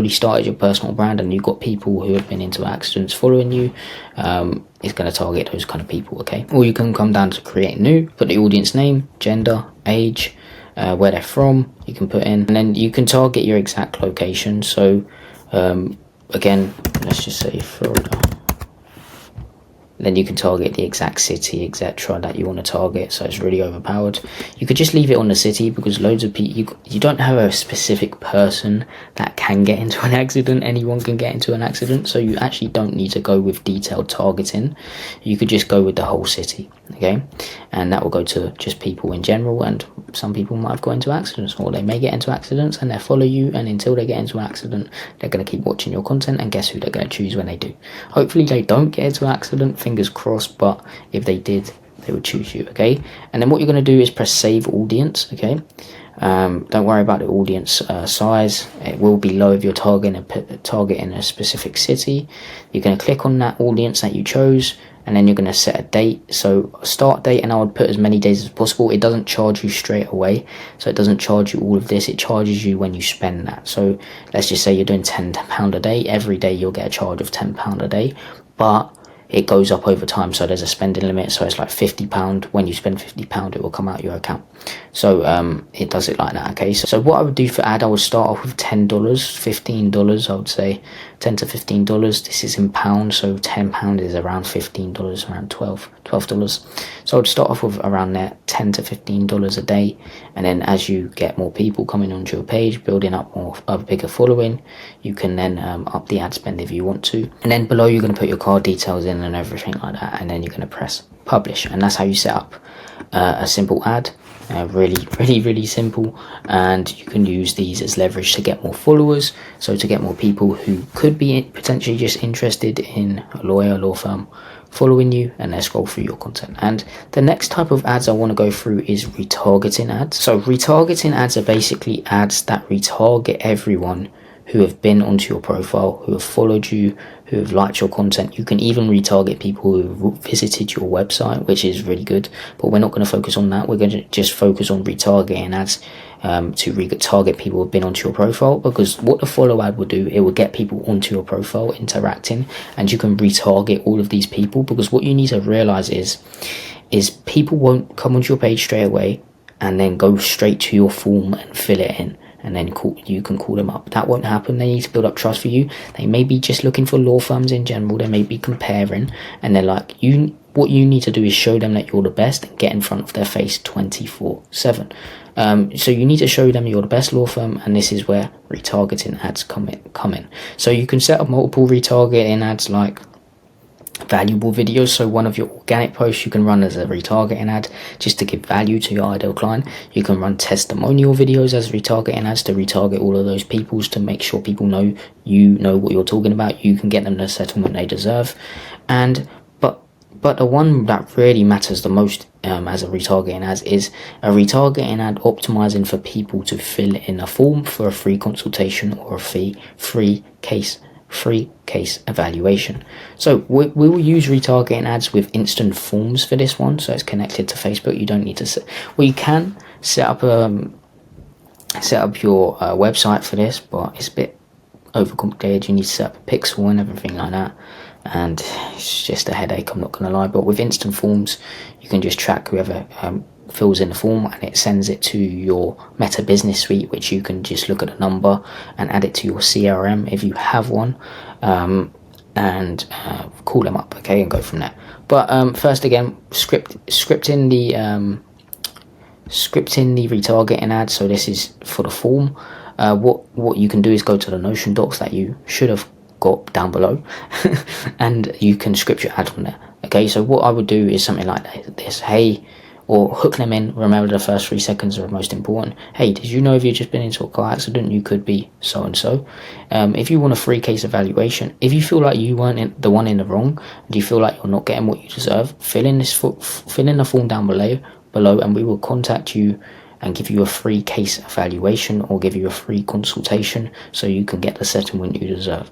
started your personal brand and you've got people who have been into accidents following you, it's going to target those kind of people. Okay, or you can come down to create new, put the audience name, gender, age, where they're from, you can put in, and then you can target your exact location. So again, let's just say Florida. Then you can target the exact city, etc., that you want to target, so it's really overpowered. You could just leave it on the city, because loads of people, you don't have a specific person that can get into an accident. Anyone can get into an accident, so you actually don't need to go with detailed targeting. You could just go with the whole city, okay? And that will go to just people in general, and some people might have got into accidents, or they may get into accidents and they follow you, and until they get into an accident, they're going to keep watching your content, and guess who they're going to choose when they do? Hopefully they don't get into an accident, fingers crossed, but if they did, they would choose you, okay? And then what you're going to do is press save audience, okay? Don't worry about the audience size. It will be low if you're targeting a specific city. You're going to click on that audience that you chose, and then you're going to set a date. So start date, and I would put as many days as possible. It doesn't charge you straight away, so it doesn't charge you all of this. It charges you when you spend that. So let's just say you're doing £10 a day. Every day you'll get a charge of £10 a day, but it goes up over time, so there's a spending limit. So it's like £50. When you spend £50, it will come out your account. So it does it like that, okay? So what I would do for ad, I would start off with $10, $15, I would say $10 to $15. This is in pounds, so £10 is around $15, around $12. So I would start off with around there, $10 to $15 a day, and then as you get more people coming onto your page, building up a bigger following, you can then up the ad spend if you want to. And then below you're going to put your card details in and everything like that, and then you're going to press publish, and that's how you set up a simple ad. Really simple, and you can use these as leverage to get more followers, so to get more people who could be potentially just interested in a law firm following you, and they scroll through your content. And the next type of ads I want to go through is retargeting ads. So retargeting ads are basically ads that retarget everyone who have been onto your profile, who have followed you, who have liked your content. You can even retarget people who have visited your website, which is really good, but we're not going to focus on that. We're going to just focus on retargeting ads to retarget people who have been onto your profile, because what the follow ad will do, it will get people onto your profile interacting, and you can retarget all of these people, because what you need to realize is people won't come onto your page straight away and then go straight to your form and fill it in, and then you can call them up. That won't happen. They need to build up trust for you. They may be just looking for law firms in general. They may be comparing, and they're like, what you need to do is show them that you're the best and get in front of their face 24/7. So you need to show them you're the best law firm, and this is where retargeting ads come in. So you can set up multiple retargeting ads, like valuable videos. So one of your organic posts you can run as a retargeting ad just to give value to your ideal client. You can run testimonial videos as retargeting ads to retarget all of those peoples, to make sure people know you know what you're talking about. You can get them the settlement they deserve. And but the one that really matters the most as a retargeting ad is a retargeting ad optimizing for people to fill in a form for a free consultation or a free case evaluation. So we will use retargeting ads with instant forms for this one, so it's connected to Facebook. You don't need to you can set up your website for this, but it's a bit overcomplicated. You need to set up a pixel and everything like that, and it's just a headache, I'm not gonna lie. But with instant forms, you can just track whoever fills in the form, and it sends it to your Meta Business Suite, which you can just look at a number and add it to your CRM if you have one, and call them up, okay, and go from there. But first, again, scripting the retargeting ad. So this is for the form. What you can do is go to the Notion docs that you should have got down below and you can script your ad from there. Okay, so what I would do is something like this: hey, or hook them in. Remember, the first 3 seconds are most important. Hey, did you know if you've just been into a car accident, you could be so and so? If you want a free case evaluation, if you feel like you weren't the one in the wrong, and you feel like you're not getting what you deserve, fill in the form down below. below, and we will contact you and give you a free case evaluation or give you a free consultation so you can get the settlement you deserve.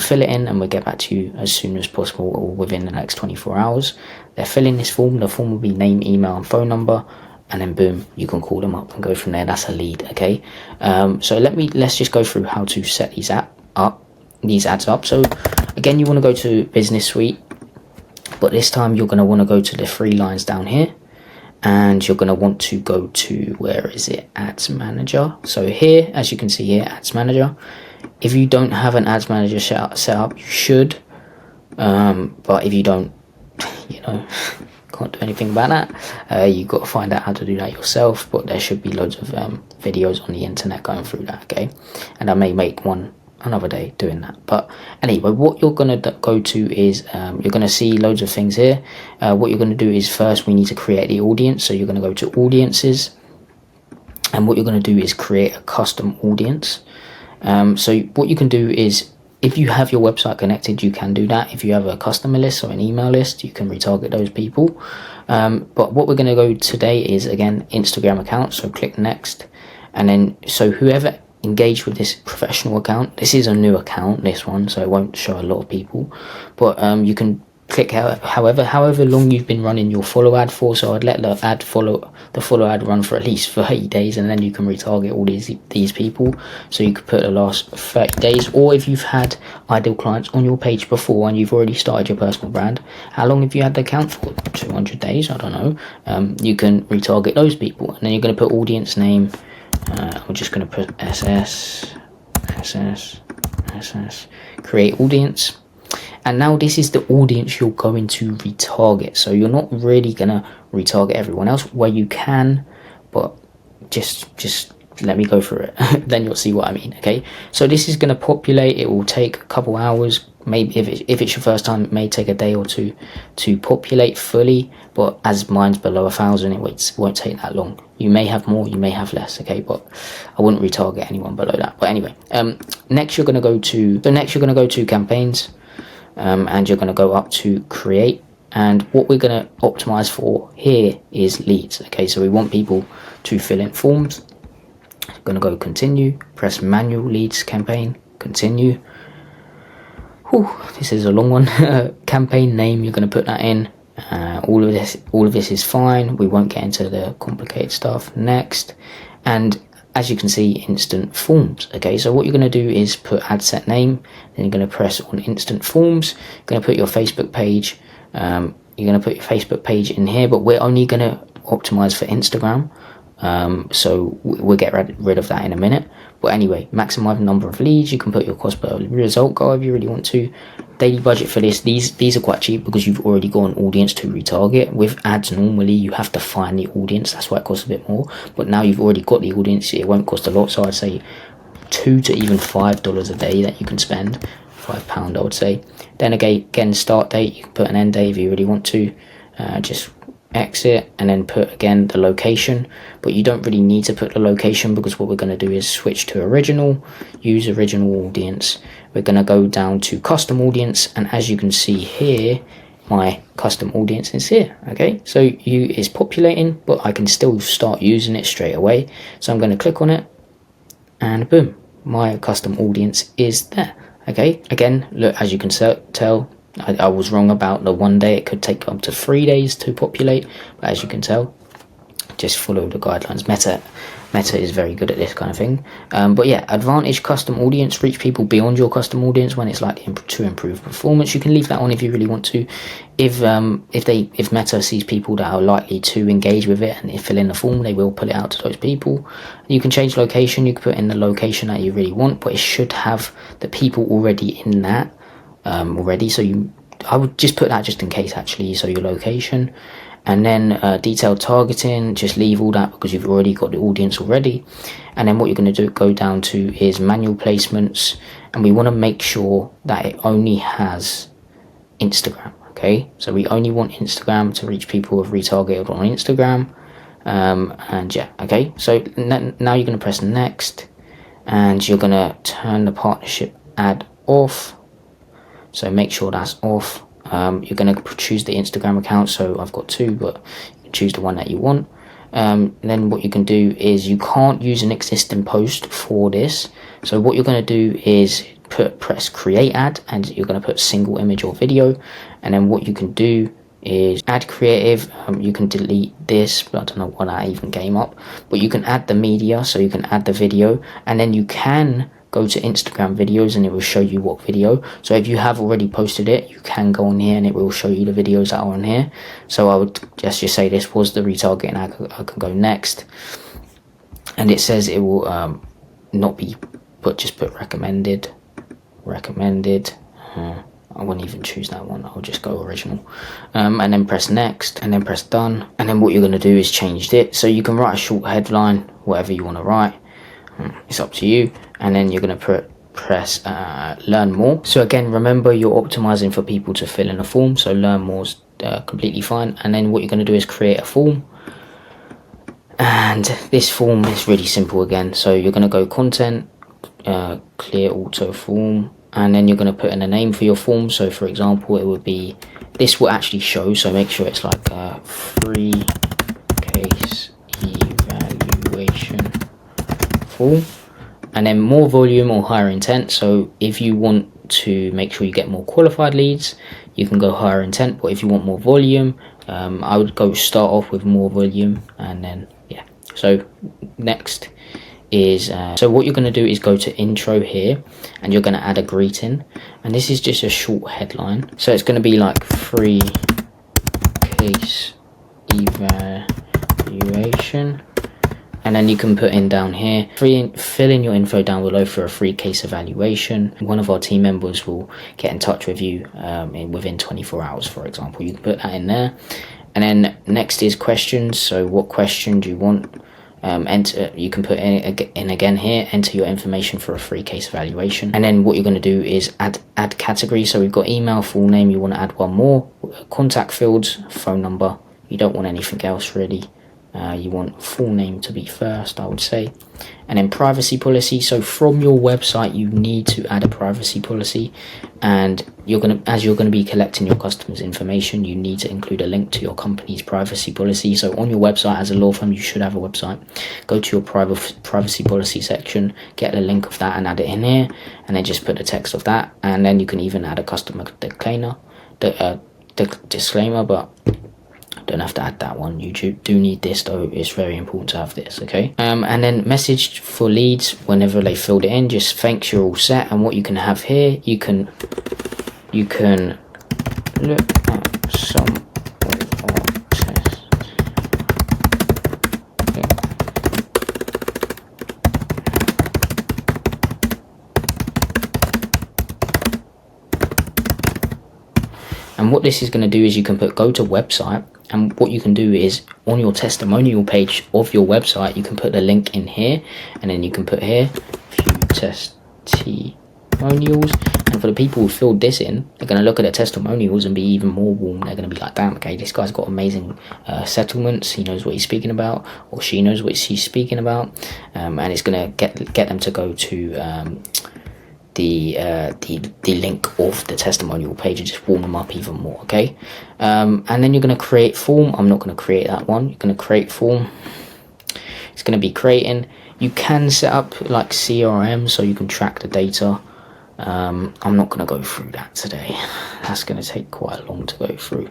Fill it in and we'll get back to you as soon as possible or within the next 24 hours. They're filling this form. The form will be name, email and phone number, and then boom, you can call them up and go from there. That's a lead, okay? So let's just go through how to set these ads up. So again, you want to go to Business Suite, but this time you're going to want to go to the 3 lines down here. And you're going to want to go to, where is it, Ads Manager. So here, as you can see here, Ads Manager. If you don't have an Ads Manager set up, you should. But if you don't, can't do anything about that. You've got to find out how to do that yourself. But there should be loads of videos on the internet going through that, okay? And I may make one another day doing that. But anyway, what you're going to go to is you're going to see loads of things here. What you're going to do is first we need to create the audience. So you're going to go to audiences, and what you're going to do is create a custom audience. So what you can do is, if you have your website connected, you can do that. If you have a customer list or an email list, you can retarget those people. But what we're going to go today is, again, Instagram account. So click next, and then so whoever engage with this professional account, this is a new account, this one, so it won't show a lot of people, but you can click however long you've been running your follow ad for. So I'd let the follow ad run for at least 30 days, and then you can retarget all these people. So you could put the last 30 days, or if you've had ideal clients on your page before and you've already started your personal brand, how long have you had the account for? 200 days, I don't know. You can retarget those people, and then you're going to put audience name. I'm just going to put SS, create audience. And now this is the audience you're going to retarget. So you're not really going to retarget everyone else, where you can, but just let me go through it. Then you'll see what I mean, okay? So this is going to populate. It will take a couple hours. Maybe if it's your first time, it may take a day or two to populate fully, but as mine's below 1,000, it won't take that long. You may have more, you may have less, okay, but I wouldn't retarget anyone below that. But anyway, next you're going to go to campaigns, and you're going to go up to create, and what we're going to optimize for here is leads, okay? So we want people to fill in forms. I'm going to go continue, press manual leads campaign, continue. This is a long one. Campaign name, you're going to put that in. All of this is fine. We won't get into the complicated stuff. Next, and as you can see, instant forms. Okay, so what you're going to do is put ad set name, then you're going to press on instant forms. You're going to put your Facebook page. You're going to put your Facebook page in here, but we're only going to optimize for Instagram. So we'll get rid of that in a minute. But anyway, maximize the number of leads. You can put your cost per result goal if you really want to. Daily budget for this. These are quite cheap because you've already got an audience to retarget. With ads, normally you have to find the audience. That's why it costs a bit more. But now you've already got the audience, it won't cost a lot. So I'd say $2 to even $5 a day that you can spend. £5, I would say. Then again, start date. You can put an end date if you really want to. Just exit, and then put again the location, but you don't really need to put the location because what we're going to do is switch to original, use original audience. We're going to go down to custom audience, and as you can see here, my custom audience is here. Okay, so it's populating, but I can still start using it straight away. So I'm going to click on it, and boom, my custom audience is there. Okay, again, look, as you can tell, I was wrong about the 1 day. It could take up to 3 days to populate, but as you can tell, just follow the guidelines. Meta is very good at this kind of thing. But yeah, advantage custom audience, reach people beyond your custom audience when it's likely to improve performance. You can leave that on if you really want to. If Meta sees people that are likely to engage with it and they fill in the form, they will put it out to those people. You can change location. You can put in the location that you really want, but it should have the people already in that already. So I would just put that just in case actually. So your location. And then detailed targeting, just leave all that because you've already got the audience already. And then what you're going to do, go down to is manual placements, and we want to make sure that it only has Instagram. Okay, so we only want Instagram to reach people who have retargeted on Instagram. And yeah, okay, so now you're going to press next, and you're going to turn the partnership ad off. So make sure that's off. You're going to choose the Instagram account, so I've got two, but you can choose the one that you want. Then what you can do is, you can't use an existing post for this, so what you're going to do is press create ad, and you're going to put single image or video, and then what you can do is add creative. You can delete this, but I don't know why that even came up, but you can add the media, so you can add the video, and then you can go to Instagram videos and it will show you what video. So if you have already posted it, you can go on here and it will show you the videos that are on here. So I would just say this was the retargeting. I can go next, and it says it will not be, but just put recommended. I won't even choose that one, I'll just go original, and then press next, and then press done. And then what you're going to do is change it, so you can write a short headline, whatever you want to write, it's up to you. And then you're going to press learn more. So again, remember, you're optimizing for people to fill in a form, so learn more is completely fine. And then what you're going to do is create a form, and this form is really simple again. So you're going to go content, clear auto form, and then you're going to put in a name for your form. So for example, it would be, this will actually show, so make sure it's like free case evaluation form. And then more volume or higher intent. So if you want to make sure you get more qualified leads, you can go higher intent, but if you want more volume, I would go start off with more volume, and then yeah. So next is so what you're going to do is go to intro here, and you're going to add a greeting, and this is just a short headline. So it's going to be like free case evaluation, and then you can put in down here, fill in your info down below for a free case evaluation. One of our team members will get in touch with you within 24 hours, for example. You can put that in there. And then next is questions. So what question do you want? Enter. You can put in again here, enter your information for a free case evaluation. And then what you're going to do is add category. So we've got email, full name. You want to add one more. Contact fields, phone number. You don't want anything else really. You want full name to be first, I would say. And then privacy policy. So from your website, you need to add a privacy policy, and as you're gonna be collecting your customers' information, you need to include a link to your company's privacy policy. So on your website, as a law firm, you should have a website. Go to your privacy policy section, get a link of that, and add it in here, and then just put the text of that. And then you can even add a customer disclaimer, but don't have to add that one. You do need this though, it's very important to have this, okay? And then message for leads, whenever they filled it in, just thanks, you're all set. And what you can have here, you can look at some of our tests. Okay. And what this is going to do is you can go to website, and what you can do is on your testimonial page of your website, you can put the link in here, and then you can put here view testimonials. And for the people who filled this in, they're going to look at their testimonials and be even more warm. They're going to be like, damn, okay, this guy's got amazing settlements. He knows what he's speaking about, or she knows what she's speaking about, and it's going to get them to go to the link of the testimonial page and just warm them up even more, okay? And then you're going to create form. I'm not going to create that one. You're going to create form. It's going to be creating. You can set up like CRM so you can track the data. I'm not going to go through that today. That's going to take quite long to go through.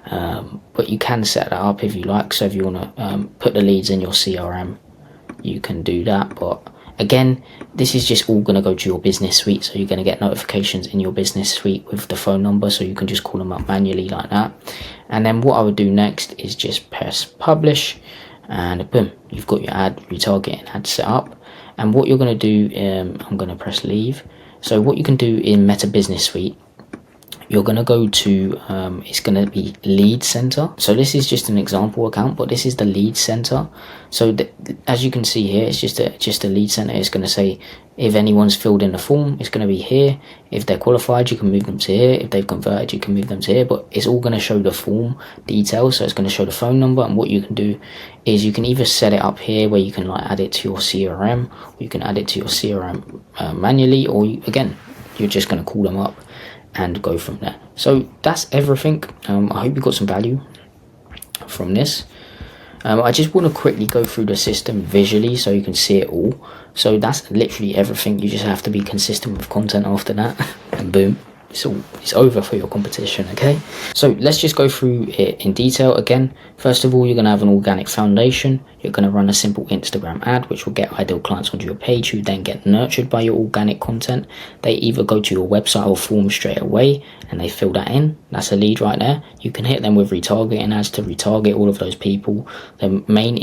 But you can set that up if you like. So if you want to put the leads in your CRM, you can do that. But again, this is just all going to go to your business suite, so you're going to get notifications in your business suite with the phone number, so you can just call them up manually like that. And then what I would do next is just press publish, and boom, you've got your retargeting ad set up. And what you're going to do, I'm going to press leave. So what you can do in Meta Business Suite, you're going to go to, it's going to be lead center. So this is just an example account, but this is the lead center. So as you can see here, it's just a lead center. It's going to say if anyone's filled in the form, it's going to be here. If they're qualified, you can move them to here. If they've converted, you can move them to here. But it's all going to show the form details. So it's going to show the phone number. And what you can do is you can either set it up here where you can like add it to your CRM, or you can add it to your CRM manually, or again, you're just going to call them up and go from there. So that's everything. I hope you got some value from this. I just want to quickly go through the system visually so you can see it all. So that's literally everything. You just have to be consistent with content after that, and boom, it's over for your competition. Okay, so let's just go through it in detail again. First of all, you're going to have an organic foundation. You're going to run a simple Instagram ad, which will get ideal clients onto your page, who then get nurtured by your organic content. They either go to your website or form straight away and they fill that in. That's a lead right there. You can hit them with retargeting ads to retarget all of those people. The main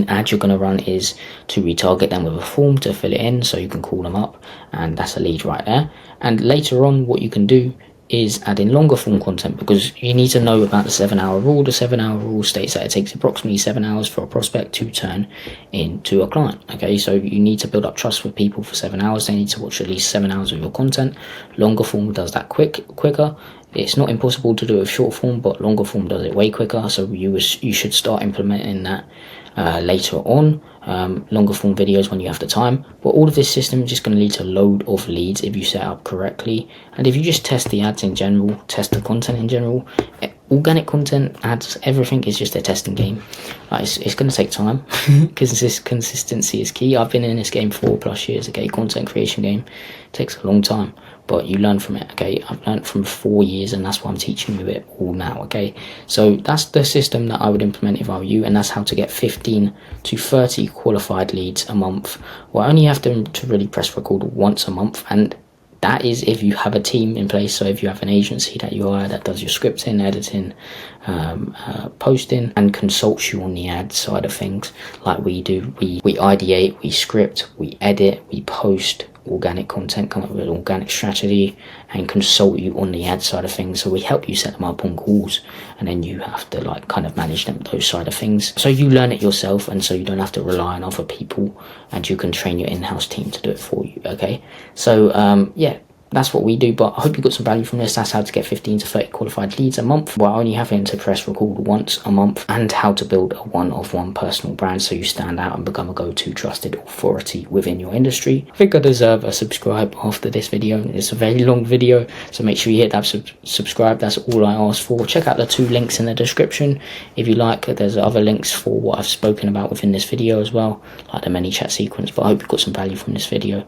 ad you're going to run is to retarget them with a form to fill it in so you can call them up, and that's a lead right there. And later on, what you can do is add in longer form content, because you need to know about the 7-hour rule. The 7-hour rule states that it takes approximately 7 hours for a prospect to turn into a client. Okay, so you need to build up trust with people for 7 hours. They need to watch at least 7 hours of your content. Longer form does that quicker. It's not impossible to do with short form, but longer form does it way quicker. So you should start implementing that later on. Longer form videos when you have the time. But all of this system is just going to lead to a load of leads if you set up correctly, and if you just test the ads in general, test the content in general. Organic content, ads, everything is just a testing game. It's going to take time because this consistency is key. I've been in this game 4+ years. Okay, content creation game takes a long time, but you learn from it. Okay, I've learned from 4 years, and that's why I'm teaching you it all now. Okay, so that's the system that I would implement if I were you, and that's how to get 15 to 30 qualified leads a month. Well, I only have to really press record once a month, and that is if you have a team in place. So if you have an agency that you hire that does your scripting, editing, posting, and consults you on the ad side of things, like we do. We ideate, we script, we edit, we post organic content, come up with an organic strategy, and consult you on the ad side of things. So we help you set them up on calls, and then you have to like kind of manage them, those side of things. So you learn it yourself, and so you don't have to rely on other people, and you can train your in-house team to do it for you. Okay, so yeah, that's what we do. But I hope you got some value from this. That's how to get 15 to 30 qualified leads a month while only having to press record once a month, and how to build a one-of-one personal brand so you stand out and become a go-to trusted authority within your industry. I think I deserve a subscribe after this video. It's a very long video, so make sure you hit that subscribe. That's all I ask for. Check out the 2 links in the description if you like. There's other links for what I've spoken about within this video as well, like the many chat sequence. But I hope you got some value from this video.